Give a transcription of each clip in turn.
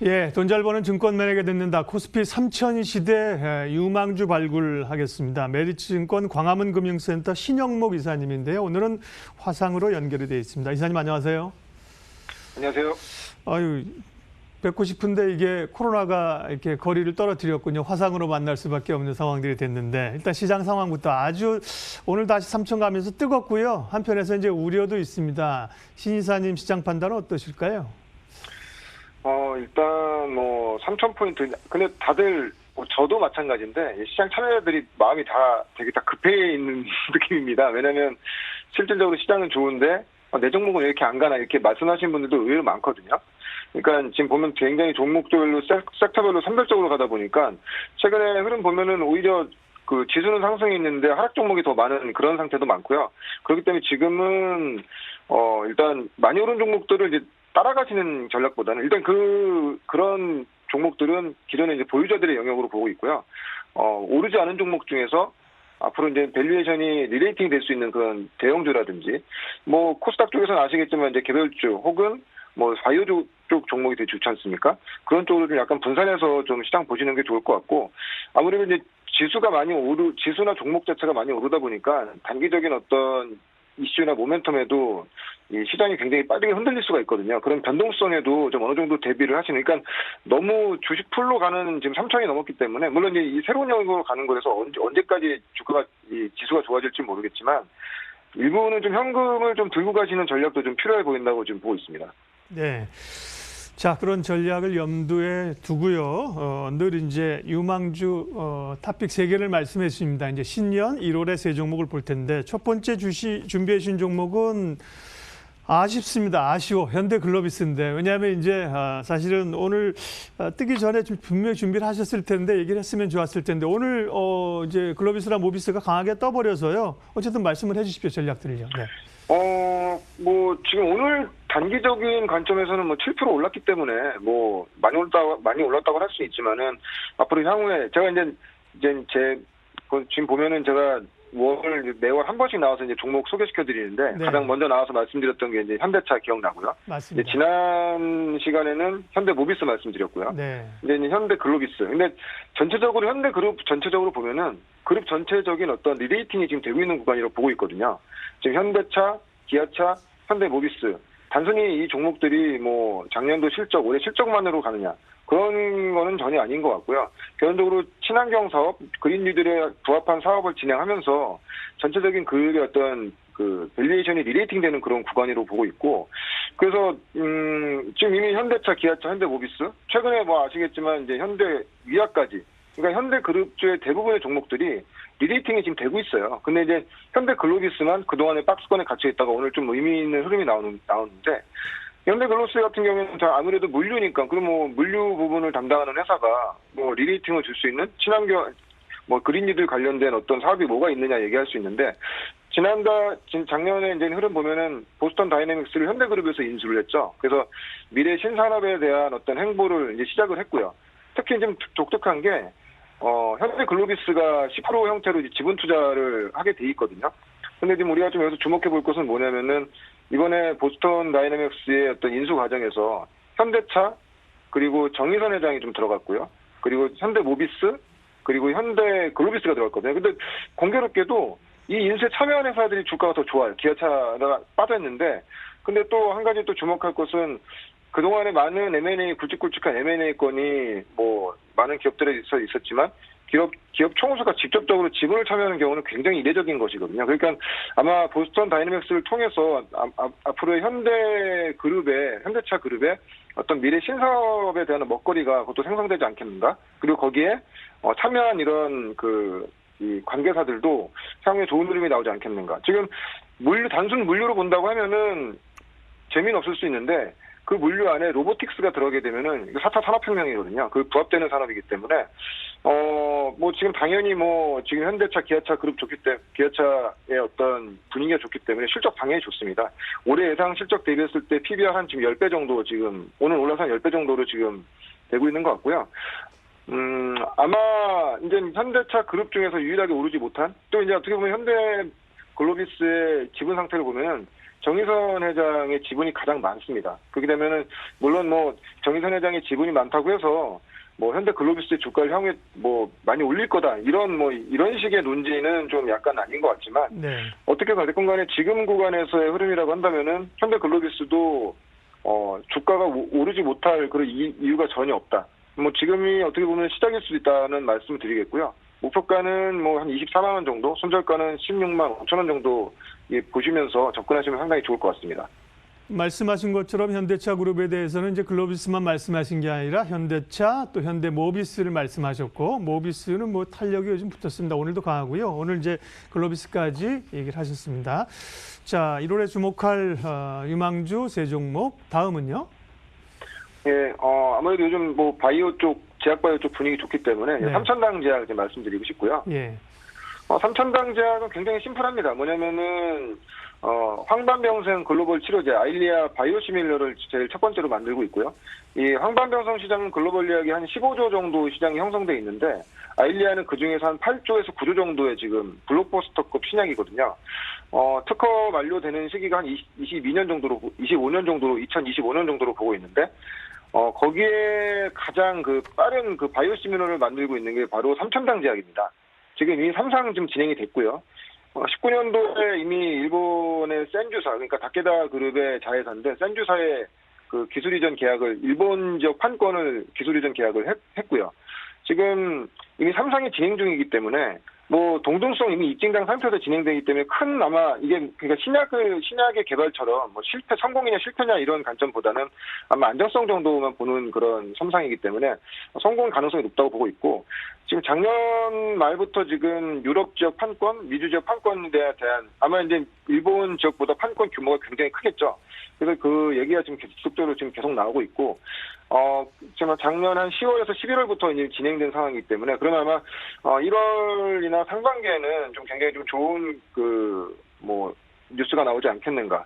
예, 돈 잘 버는 증권맨에게 듣는다. 코스피 3000 시대 유망주 발굴하겠습니다. 메리츠증권 광화문 금융센터 신영목 이사님인데요. 오늘은 화상으로 연결이 되어 있습니다. 이사님 안녕하세요. 안녕하세요. 아유, 뵙고 싶은데 이게 코로나가 이렇게 거리를 떨어뜨렸군요. 화상으로 만날 수밖에 없는 상황들이 됐는데 일단 시장 상황부터 아주 오늘 다시 3000 가면서 뜨겁고요. 한편에서 이제 우려도 있습니다. 신 이사님 시장 판단은 어떠실까요? 일단 3,000포인트. 근데 다들 저도 마찬가지인데 시장 참여자들이 마음이 다 되게 다 급해 있는 느낌입니다. 왜냐하면 실질적으로 시장은 좋은데 내 종목은 왜 이렇게 안 가나 이렇게 말씀하시는 분들도 의외로 많거든요. 그러니까 지금 보면 굉장히 종목별로 섹터별로 선별적으로 가다 보니까 최근에 흐름 보면은 오히려 그 지수는 상승이 있는데 하락 종목이 더 많은 그런 상태도 많고요. 그렇기 때문에 지금은 일단 많이 오른 종목들을 이제 따라가시는 전략보다는 일단 그런 종목들은 기존에 이제 보유자들의 영역으로 보고 있고요. 오르지 않은 종목 중에서 앞으로 이제 밸류에이션이 리레이팅이 될 수 있는 그런 대형주라든지 코스닥 쪽에서는 아시겠지만 이제 개별주 혹은 바이오 쪽 종목이 되게 좋지 않습니까? 그런 쪽으로 좀 약간 분산해서 좀 시장 보시는 게 좋을 것 같고 아무래도 이제 지수나 종목 자체가 많이 오르다 보니까 단기적인 어떤 이슈나 모멘텀에도 이 시장이 굉장히 빠르게 흔들릴 수가 있거든요. 그런 변동성에도 좀 어느 정도 대비를 하시는. 그러니까 너무 주식 풀로 가는 지금 3천이 넘었기 때문에 물론 이제 이 새로운 영역으로 가는 거라서 언제까지 이 지수가 좋아질지 모르겠지만 일부는 좀 현금을 좀 들고 가시는 전략도 좀 필요해 보인다고 지금 보고 있습니다. 네. 자, 그런 전략을 염두에 두고요. 늘 이제 유망주 탑픽 3개를 말씀해 주십니다. 이제 신년 1월에 3종목을 볼 텐데 첫 번째 준비해 주신 종목은 아쉽습니다. 아쉬워. 현대글로비스인데 왜냐하면 이제 사실은 오늘 뜨기 전에 분명히 준비를 하셨을 텐데 얘기를 했으면 좋았을 텐데 오늘 이제 글로비스랑 모비스가 강하게 떠버려서요. 어쨌든 말씀을 해주십시오. 전략들을요. 네. 지금 오늘 단기적인 관점에서는 7% 올랐기 때문에 많이 올랐다고 할 수 있지만은 앞으로 향후에 제가 이제 지금 보면은 제가 매월 한 번씩 나와서 이제 종목 소개시켜 드리는데 네. 가장 먼저 나와서 말씀드렸던 게 이제 현대차 기억나고요. 맞습니다. 지난 시간에는 현대모비스 말씀드렸고요. 네. 이제 현대글로비스. 근데 전체적으로 현대그룹 전체적으로 보면은 그룹 전체적인 어떤 리레이팅이 지금 되고 있는 구간이라고 보고 있거든요. 지금 현대차, 기아차, 현대모비스. 단순히 이 종목들이 작년도 실적, 올해 실적만으로 가느냐. 그런 거는 전혀 아닌 것 같고요. 결론적으로 친환경 사업, 그린뉴딜에 부합한 사업을 진행하면서 전체적인 그룹의 어떤 밸류에이션이 리레이팅 되는 그런 구간으로 보고 있고, 그래서, 지금 이미 현대차, 기아차, 현대모비스, 최근에 아시겠지만 이제 현대위아까지, 그러니까 현대그룹주의 대부분의 종목들이 리레이팅이 지금 되고 있어요. 근데 이제 현대글로비스만 그동안에 박스권에 갇혀 있다가 오늘 좀 의미 있는 흐름이 나오는데, 현대글로비스 같은 경우에는 아무래도 물류니까, 그럼 물류 부분을 담당하는 회사가 리레이팅을 줄 수 있는 친환경, 그린뉴딜 관련된 어떤 사업이 뭐가 있느냐 얘기할 수 있는데, 작년에 이제 흐름 보면은 보스턴 다이내믹스를 현대그룹에서 인수를 했죠. 그래서 미래 신산업에 대한 어떤 행보를 이제 시작을 했고요. 특히 좀 독특한 게, 현대글로비스가 10% 형태로 이제 지분 투자를 하게 돼 있거든요. 근데 지금 우리가 좀 여기서 주목해 볼 것은 뭐냐면은, 이번에 보스턴 다이내믹스의 어떤 인수 과정에서 현대차, 그리고 정의선 회장이 좀 들어갔고요. 그리고 현대모비스, 그리고 현대글로비스가 들어갔거든요. 근데 공교롭게도 이 인수에 참여한 회사들이 주가가 더 좋아요. 기아차가 빠졌는데, 근데 또 한 가지 또 주목할 것은 그동안에 많은 굵직굵직한 M&A 건이 많은 기업들에 있었지만 기업 총수가 직접적으로 지분을 참여하는 경우는 굉장히 이례적인 것이거든요. 그러니까 아마 보스턴 다이내믹스를 통해서 앞으로의 현대차 그룹의 어떤 미래 신사업에 대한 먹거리가 그것도 생성되지 않겠는가? 그리고 거기에 참여한 이런 이 관계사들도 향후에 좋은 흐름이 나오지 않겠는가? 지금 단순 물류로 본다고 하면은 재미는 없을 수 있는데 그 물류 안에 로보틱스가 들어가게 되면은 4차 산업혁명이거든요. 그 부합되는 산업이기 때문에 지금 당연히 지금 현대차, 기아차 그룹 기아차의 어떤 분위기가 좋기 때문에 실적 당연히 좋습니다. 올해 예상 실적 대비했을 때 PBR 한 지금 10배 정도 지금 오늘 올라서 한 10배 정도로 지금 되고 있는 것 같고요. 아마 이제 현대차 그룹 중에서 유일하게 오르지 못한 또 이제 어떻게 보면 현대글로비스의 지분 상태를 보면은 정의선 회장의 지분이 가장 많습니다. 그렇게 되면은 물론 뭐 정의선 회장의 지분이 많다고 해서 뭐 현대글로비스의 주가를 향해 뭐 많이 올릴 거다 이런 식의 논지는 좀 약간 아닌 것 같지만 네. 어떻게 됐건 간에 지금 구간에서의 흐름이라고 한다면은 현대글로비스도 주가가 오르지 못할 그런 이유가 전혀 없다. 뭐 지금이 어떻게 보면 시작일 수도 있다는 말씀을 드리겠고요. 목표가는 뭐 한 24만 원 정도, 손절가는 16만 5천 원 정도 보시면서 접근하시면 상당히 좋을 것 같습니다. 말씀하신 것처럼 현대차 그룹에 대해서는 이제 글로비스만 말씀하신 게 아니라 현대차 또 현대모비스를 말씀하셨고, 모비스는 뭐 탄력이 요즘 붙었습니다. 오늘도 강하고요. 오늘 이제 글로비스까지 얘기를 하셨습니다. 자, 1월에 주목할 유망주 세 종목, 다음은요? 예, 아무래도 요즘 뭐 바이오 쪽, 제약바이오 쪽 분위기 좋기 때문에 네. 삼천당 제약 이제 말씀드리고 싶고요. 예. 삼천당 제약은 굉장히 심플합니다. 뭐냐면은 황반병성 글로벌 치료제 아일리아 바이오시밀러를 제일 첫 번째로 만들고 있고요. 이 황반병성 시장은 글로벌 예약이 한 15조 정도 시장이 형성돼 있는데 아일리아는 그 중에서 한 8조에서 9조 정도의 지금 블록버스터급 신약이거든요. 특허 만료되는 시기가 한 22년 정도로 2025년 정도로 보고 있는데 거기에 가장 그 빠른 그 바이오시밀러를 만들고 있는 게 바로 삼천당 제약입니다. 지금 이미 3상 좀 진행이 됐고요. 19년도에 이미 일본의 센주사, 그러니까 다케다 그룹의 자회사인데 센주사의 그 기술 이전 계약을 일본 지역 판권을 기술 이전 계약을 했고요. 지금 이미 3상이 진행 중이기 때문에 뭐 동등성 이미 입증된 상태에서 진행되기 때문에 큰 아마 이게 그러니까 신약의 개발처럼 뭐 성공이냐 실패냐 이런 관점보다는 아마 안정성 정도만 보는 그런 3상이기 때문에 성공 가능성이 높다고 보고 있고 지금 작년 말부터 지금 유럽 지역 판권, 미주 지역 판권에 대한 아마 이제 일본 지역보다 판권 규모가 굉장히 크겠죠. 그래서 그 얘기가 지금 지속적으로 지금 계속 나오고 있고 정말 작년 한 10월에서 11월부터 이제 진행된 상황이기 때문에 그러면 아마 1월이나 상반기에는 좀 굉장히 좀 좋은 뭐 뉴스가 나오지 않겠는가.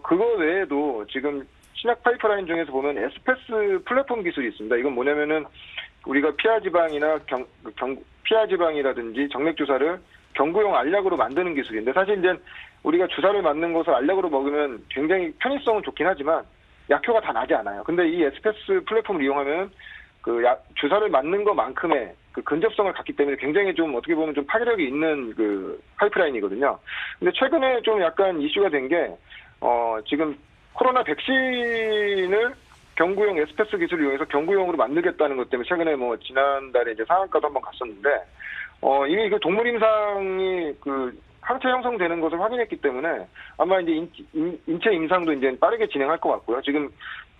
그거 외에도 지금 신약 파이프라인 중에서 보면 에스페스 플랫폼 기술이 있습니다. 이건 뭐냐면은 우리가 피하지방이나 피하지방이라든지 정맥 주사를 경구용 알약으로 만드는 기술인데 사실 이제 우리가 주사를 맞는 것을 알약으로 먹으면 굉장히 편의성은 좋긴 하지만 약효가 다 나지 않아요. 근데 이 에스페스 플랫폼을 이용하면 주사를 맞는 것만큼의 그 근접성을 갖기 때문에 굉장히 좀 어떻게 보면 좀 파괴력이 있는 그 파이프라인이거든요. 근데 최근에 좀 약간 이슈가 된 게 지금 코로나 백신을 경구용 에스페스 기술을 이용해서 경구용으로 만들겠다는 것 때문에 최근에 뭐 지난달에 이제 상한가도 한번 갔었는데 이미 그 동물 임상이 그 항체 형성되는 것을 확인했기 때문에 아마 이제 인체 임상도 이제 빠르게 진행할 것 같고요. 지금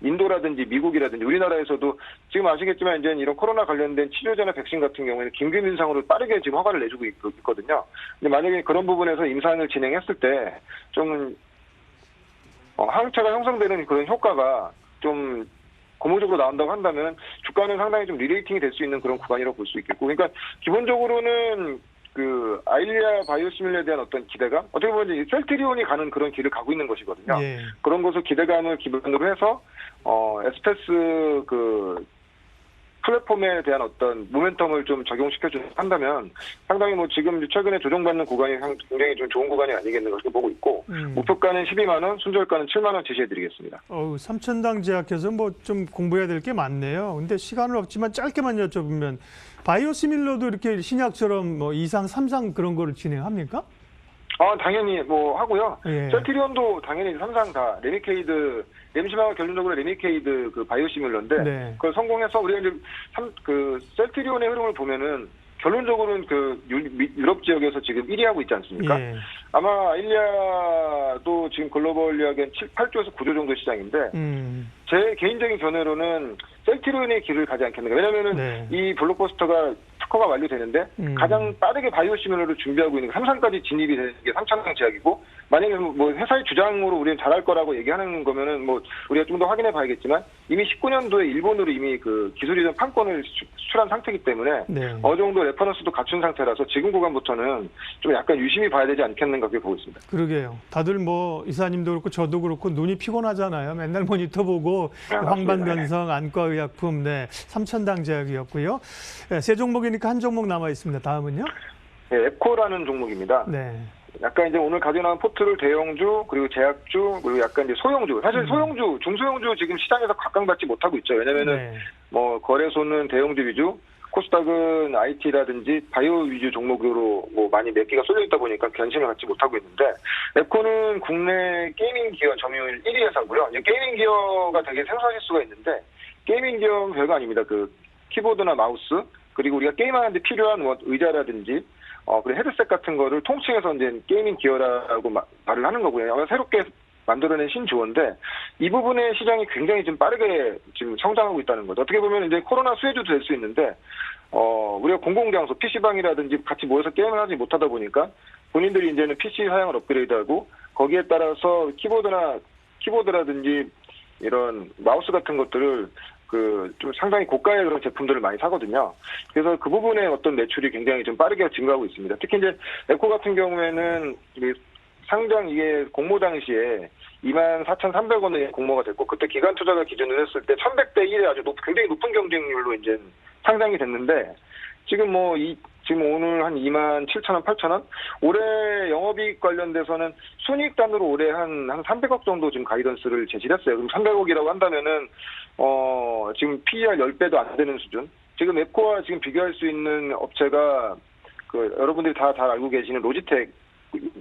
인도라든지 미국이라든지 우리나라에서도 지금 아시겠지만 이제 이런 코로나 관련된 치료제나 백신 같은 경우에는 긴급 임상으로 빠르게 지금 허가를 내주고 있거든요. 근데 만약에 그런 부분에서 임상을 진행했을 때 좀 항체가 형성되는 그런 효과가 좀 고무적으로 나온다고 한다면 주가는 상당히 좀 리레이팅이 될 수 있는 그런 구간이라고 볼 수 있겠고, 그러니까 기본적으로는 그 아일리아 바이오시밀러에 대한 어떤 기대감, 어떻게 보면 이제 셀트리온이 가는 그런 길을 가고 있는 것이거든요. 예. 그런 것을 기대감을 기반으로 해서 에스페스 그 플랫폼에 대한 어떤 모멘텀을 좀 한다면 상당히 뭐 지금 최근에 조정받는 구간이 굉장히 좀 좋은 구간이 아니겠는가 그렇게 보고 있고 목표가는 12만 원, 손절가는 7만 원 제시해드리겠습니다. 삼천당 제약해서 뭐 좀 공부해야 될 게 많네요. 근데 시간은 없지만 짧게만 여쭤보면 바이오시밀러도 이렇게 신약처럼 뭐 2상, 3상 그런 거를 진행합니까? 당연히 뭐 하고요. 예. 셀트리온도 당연히 3상 다 레미케이드, 렘시마가 결론적으로 레미케이드 그 바이오시밀러인데 네. 그걸 성공해서 우리가 이제 셀트리온의 흐름을 보면은 결론적으로는 그 유럽 지역에서 지금 1위 하고 있지 않습니까? 예. 아마 아일리아도 지금 글로벌 이야기는 8조에서 9조 정도 시장인데 제 개인적인 견해로는 셀트리온의 길을 가지 않겠는가. 왜냐면은 네. 이 블록버스터가 특허가 완료되는데 가장 빠르게 바이오시밀러를 준비하고 있는 3상까지 진입이 되는 게 삼천당 제약이고, 만약에 뭐 회사의 주장으로 우리는 잘할 거라고 얘기하는 거면은 뭐 우리가 좀 더 확인해 봐야겠지만 이미 19년도에 일본으로 이미 그 기술 이전 판권을 수출한 상태이기 때문에 네. 어느 정도 레퍼런스도 갖춘 상태라서 지금 구간부터는 좀 약간 유심히 봐야 되지 않겠는가 그렇게 보고 있습니다. 그러게요. 다들 뭐 이사님도 그렇고 저도 그렇고 눈이 피곤하잖아요. 맨날 모니터 보고 황반변성, 안과의약품, 네, 삼천당 제약이었고요. 네, 세 종목이니까 한 종목 남아 있습니다. 다음은요? 네, 에코라는 종목입니다. 네. 약간 이제 오늘 가져 나온 포트를 대형주, 그리고 제약주, 그리고 약간 이제 소형주. 사실 소형주, 중소형주 지금 시장에서 각광받지 못하고 있죠. 왜냐면은 네. 뭐 거래소는 대형주 위주, 코스닥은 IT라든지 바이오 위주 종목으로 뭐 많이 몇 개가 쏠려 있다 보니까 관심을 갖지 못하고 있는데, 앱코는 국내 게이밍 기어 점유율 1위 회사고요. 이제 게이밍 기어가 되게 생소하실 수가 있는데, 게이밍 기어는 별거 아닙니다. 그 키보드나 마우스, 그리고 우리가 게임하는데 필요한 뭐 의자라든지 그리고 헤드셋 같은 거를 통칭해서 이제 게이밍 기어라고 말을 하는 거고요. 아마 새롭게 만들어낸 신조어인데, 이 부분의 시장이 굉장히 좀 빠르게 지금 성장하고 있다는 거죠. 어떻게 보면 이제 코로나 수혜주도 될 수 있는데, 우리가 공공장소, PC방이라든지 같이 모여서 게임을 하지 못하다 보니까 본인들이 이제는 PC 사양을 업그레이드하고, 거기에 따라서 키보드라든지 이런 마우스 같은 것들을 좀 상당히 고가의 그런 제품들을 많이 사거든요. 그래서 그 부분에 어떤 매출이 굉장히 좀 빠르게 증가하고 있습니다. 특히 이제 에코 같은 경우에는 상장 이게 공모 당시에 24,300원의 공모가 됐고, 그때 기관 투자가 기준으로 했을 때 1100대 1의 아주 굉장히 높은 경쟁률로 이제 상장이 됐는데, 지금 지금 오늘 한 27,000원, 8,000원? 올해 영업이익 관련돼서는 순이익단으로 올해 한 300억 정도 지금 가이던스를 제시를 했어요. 그럼 300억이라고 한다면은, 지금 PER 10배도 안 되는 수준. 지금 앱코와 지금 비교할 수 있는 업체가, 여러분들이 다 잘 알고 계시는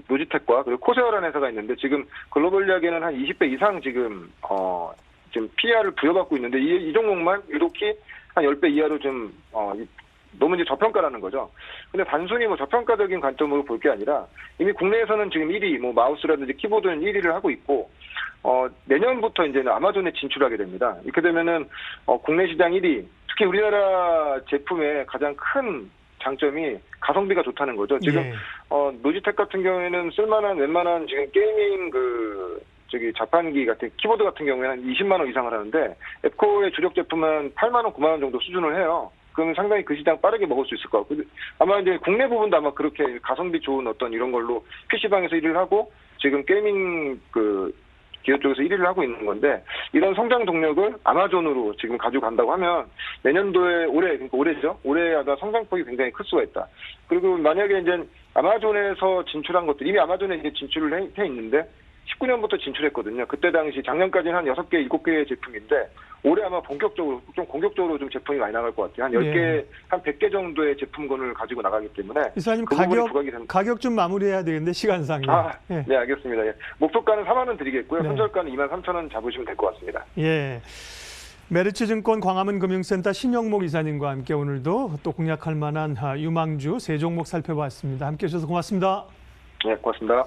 로지텍과 그리고 코세어라는 회사가 있는데, 지금 글로벌 이야기는 한 20배 이상 지금 PER을 부여받고 있는데, 이 종목만 유독히 한 10배 이하로 좀, 너무 이제 저평가라는 거죠. 근데 단순히 뭐 저평가적인 관점으로 볼 게 아니라, 이미 국내에서는 지금 1위, 뭐 마우스라든지 키보드는 1위를 하고 있고, 내년부터 이제는 아마존에 진출하게 됩니다. 이렇게 되면은, 국내 시장 1위, 특히 우리나라 제품의 가장 큰 장점이 가성비가 좋다는 거죠. 지금, 예. 노지텍 같은 경우에는 쓸만한 웬만한 지금 게이밍 자판기 같은 키보드 같은 경우에는 한 20만 원 이상을 하는데, 앱코의 주력 제품은 8만 원, 9만 원 정도 수준을 해요. 그러면 상당히 그 시장 빠르게 먹을 수 있을 것 같고, 아마 이제 국내 부분도 아마 그렇게 가성비 좋은 어떤 이런 걸로 PC방에서 1위를 하고, 지금 게이밍 기업 쪽에서 1위를 하고 있는 건데, 이런 성장 동력을 아마존으로 지금 가지고 간다고 하면 내년도에 그러니까 올해죠. 올해 아마 성장폭이 굉장히 클 수가 있다. 그리고 만약에 이제 아마존에서 진출한 것들, 이미 아마존에 이제 진출을 해 있는데 19년부터 진출했거든요. 그때 당시 작년까지는 한 6개, 7개의 제품인데, 올해 아마 공격적으로 좀 제품이 많이 나갈 것 같아요. 한 10개, 예. 한 100개 정도의 제품군을 가지고 나가기 때문에. 이사님, 그 부분이 부각이 됩니다. 가격 좀 마무리해야 되겠는데, 시간상에. 예. 네, 알겠습니다. 예. 목표가는 4만 원 드리겠고요. 네. 손절가는 23,000원 잡으시면 될 것 같습니다. 예. 메리츠증권 광화문 금융센터 신영목 이사님과 함께 오늘도 또 공략할 만한 유망주 세 종목 살펴봤습니다. 함께 해주셔서 고맙습니다. 네, 고맙습니다.